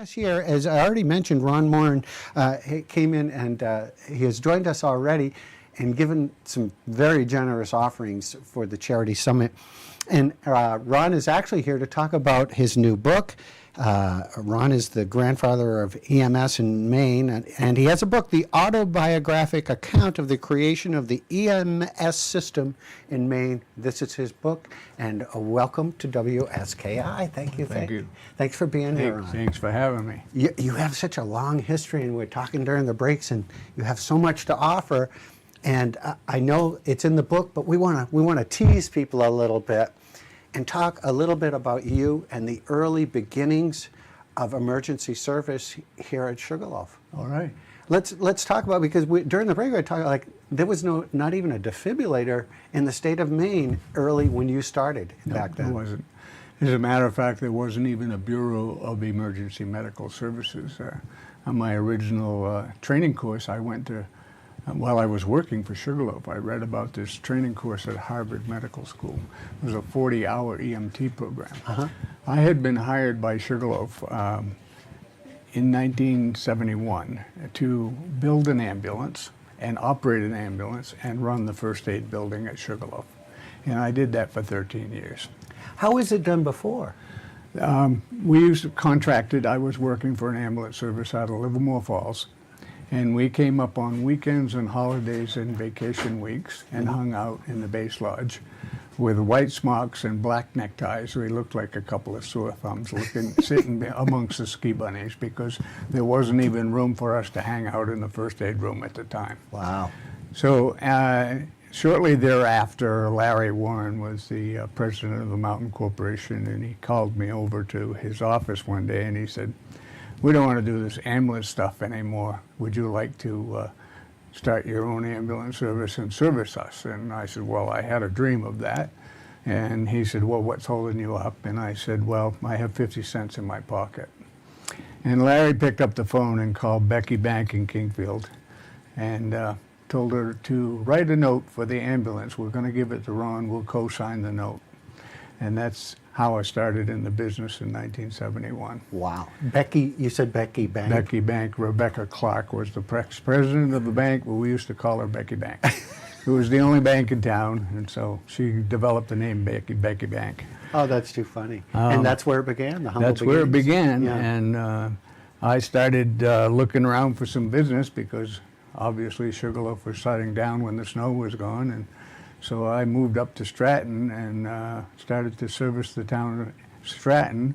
Us here, as I already mentioned, Ron Morin he came in and he has joined us already and given some very generous offerings for the Charity Summit. And Ron is actually here to talk about his new book. Ron is the grandfather of EMS in Maine, and he has a book, The Autobiographic Account of the Creation of the EMS System in Maine. This is his book, and welcome to WSKI. Thank you. Thank you. Thanks for being here, Ron. Thanks for having me. You have such a long history, and we're talking during the breaks, and you have so much to offer. And I know it's in the book, but we want to tease people a little bit and talk a little bit about you and the early beginnings of emergency service here at Sugarloaf. All right. Let's talk about, because during the break we were talking like there was not even a defibrillator in the state of Maine early when you started back then. There wasn't. As a matter of fact, there wasn't even a Bureau of Emergency Medical Services. On my original training course, I went to, while I was working for Sugarloaf, I read about this training course at Harvard Medical School. It was a 40-hour EMT program. I had been hired by Sugarloaf in 1971 to build an ambulance and operate an ambulance and run the first aid building at Sugarloaf. And I did that for 13 years. How was it done before? We used to contracted. I was working for an ambulance service out of Livermore Falls. And we came up on weekends and holidays and vacation weeks and hung out in the base lodge with white smocks and black neckties. We looked like a couple of sore thumbs sitting amongst the ski bunnies because there wasn't even room for us to hang out in the first aid room at the time. Wow. So shortly thereafter, Larry Warren was the president of the Mountain Corporation, and he called me over to his office one day and he said, "We don't want to do this ambulance stuff anymore. Would you like to start your own ambulance service and service us?" And I said, "Well, I had a dream of that." And he said, "Well, what's holding you up?" And I said, "Well, I have 50 cents in my pocket." And Larry picked up the phone and called Becky Bank in Kingfield and told her to write a note for the ambulance. We're going to give it to Ron. We'll co-sign the note. And that's how I started in the business in 1971. Wow. Becky, you said Becky Bank? Becky Bank. Rebecca Clark was the president of the bank, but we used to call her Becky Bank. It was the only bank in town, and so she developed the name Becky Bank. Oh, that's too funny. And that's where it began, the humble That's where it began, yeah. and I started looking around for some business because obviously Sugarloaf was shutting down when the snow was gone, and so I moved up to Stratton and started to service the town of Stratton,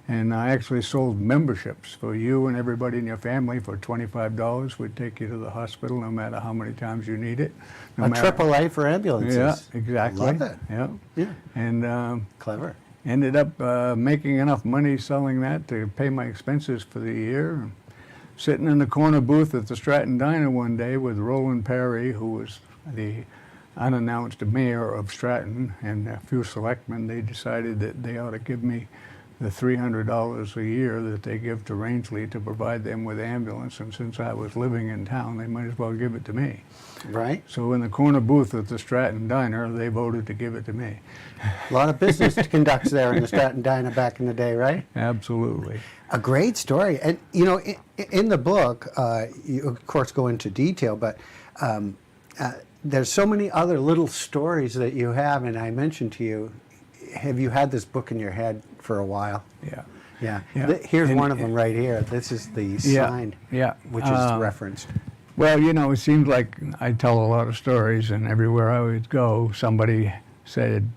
and I actually sold memberships for you and everybody in your family for $25. We'd take you to the hospital no matter how many times you need it. A AAA for ambulances. Yeah, exactly. Love it. Yeah. And clever. ended up making enough money selling that to pay my expenses for the year. Sitting in the corner booth at the Stratton Diner one day with Roland Perry, who was the unannounced mayor of Stratton, and a few selectmen, they decided that they ought to give me the $300 a year that they give to Rangeley to provide them with ambulance, and since I was living in town, they might as well give it to me. Right. So in the corner booth at the Stratton Diner, they voted to give it to me. A lot of business conducts there in the Stratton Diner back in the day, right? Absolutely. A great story. And, you know, in the book, you, of course, go into detail, but there's so many other little stories that you have, and I mentioned to you, have you had this book in your head for a while? Yeah. Yeah. Yeah. Here's one of them right here. This is the sign, which is referenced. Well, you know, it seems like I tell a lot of stories, and everywhere I would go, somebody said,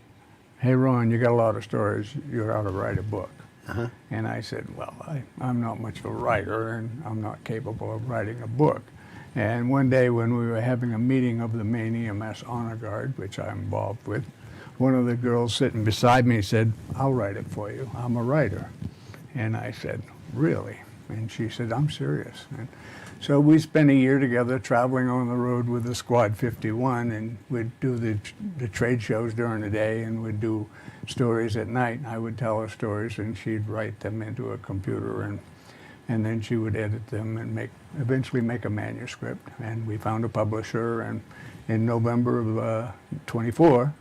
"Hey, Ron, you got a lot of stories. You ought to write a book." And I said, "Well, I'm not much of a writer, and I'm not capable of writing a book." And one day when we were having a meeting of the Maine EMS Honor Guard, which I'm involved with, one of the girls sitting beside me said, "I'll write it for you. I'm a writer." And I said, "Really?" And she said, "I'm serious." And so we spent a year together traveling on the road with the Squad 51, and we'd do the trade shows during the day, and we'd do stories at night. I would tell her stories, and she'd write them into a computer, and then she would edit them and eventually make a manuscript. And we found a publisher, and in November of 24,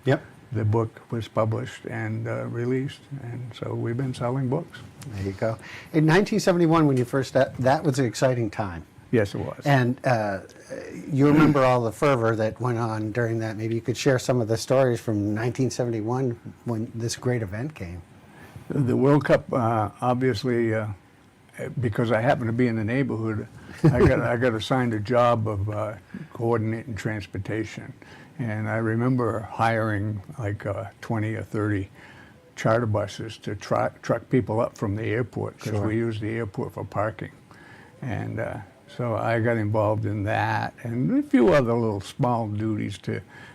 the book was published and released, and so we've been selling books. There you go. In 1971, when you first, that was an exciting time. Yes, it was. And you remember all the fervor that went on during that. Maybe you could share some of the stories from 1971 when this great event came. The World Cup, obviously, because I happened to be in the neighborhood, I got assigned a job of coordinating transportation. And I remember hiring like 20 or 30 charter buses to truck people up from the airport, because Sure. we used the airport for parking. And so I got involved in that and a few other little small duties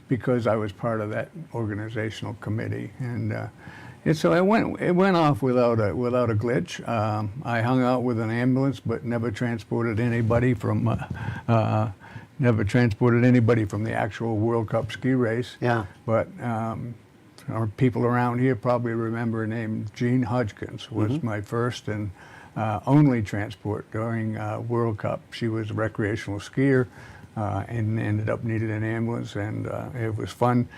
because I was part of that organizational committee. And so it went off without a glitch. I hung out with an ambulance, but never transported anybody from the actual World Cup ski race. Yeah. But our people around here probably remember a name. Jean Hodgkins was my first and only transport during World Cup. She was a recreational skier and ended up needing an ambulance, and it was fun.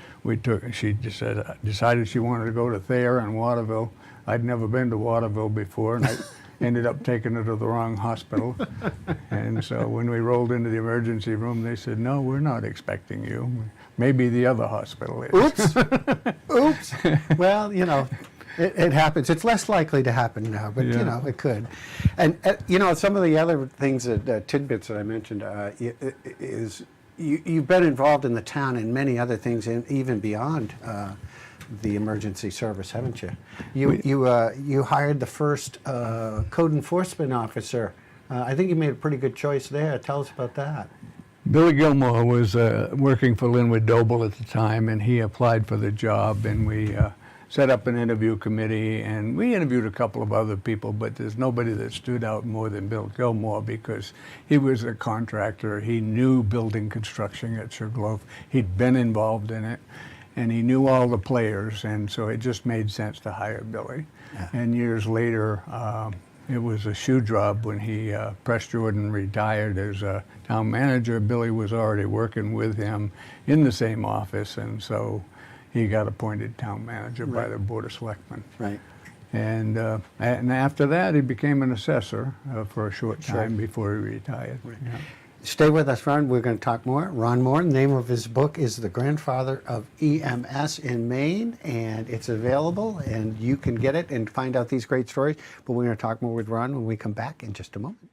She decided she wanted to go to Thayer and Waterville. I'd never been to Waterville before, and I ended up taking her to the wrong hospital. And so when we rolled into the emergency room, they said, "No, we're not expecting you. Maybe the other hospital is." Oops. Oops. Well, you know, it happens. It's less likely to happen now, but you Yeah. know, it could. And you know, some of the other things tidbits that I mentioned is you've been involved in the town in many other things, and even beyond the emergency service, haven't you? You hired the first code enforcement officer. I think you made a pretty good choice there. Tell us about that. Billy Gilmore was working for Linwood Doble at the time, and he applied for the job, and we set up an interview committee, and we interviewed a couple of other people, but there's nobody that stood out more than Bill Gilmore, because he was a contractor. He knew building construction at Sugarloaf. He'd been involved in it, and he knew all the players, and so it just made sense to hire Billy. Yeah. And years later, it was a shoe job when Press Jordan retired as a town manager. Billy was already working with him in the same office, and so he got appointed town manager by the Board of Selectmen. Right. And after that, he became an assessor for a short time before he retired. Yeah. Stay with us, Ron. We're going to talk more. Ron Morin, the name of his book is The Grandfather of EMS in Maine, and it's available, and you can get it and find out these great stories. But we're going to talk more with Ron when we come back in just a moment.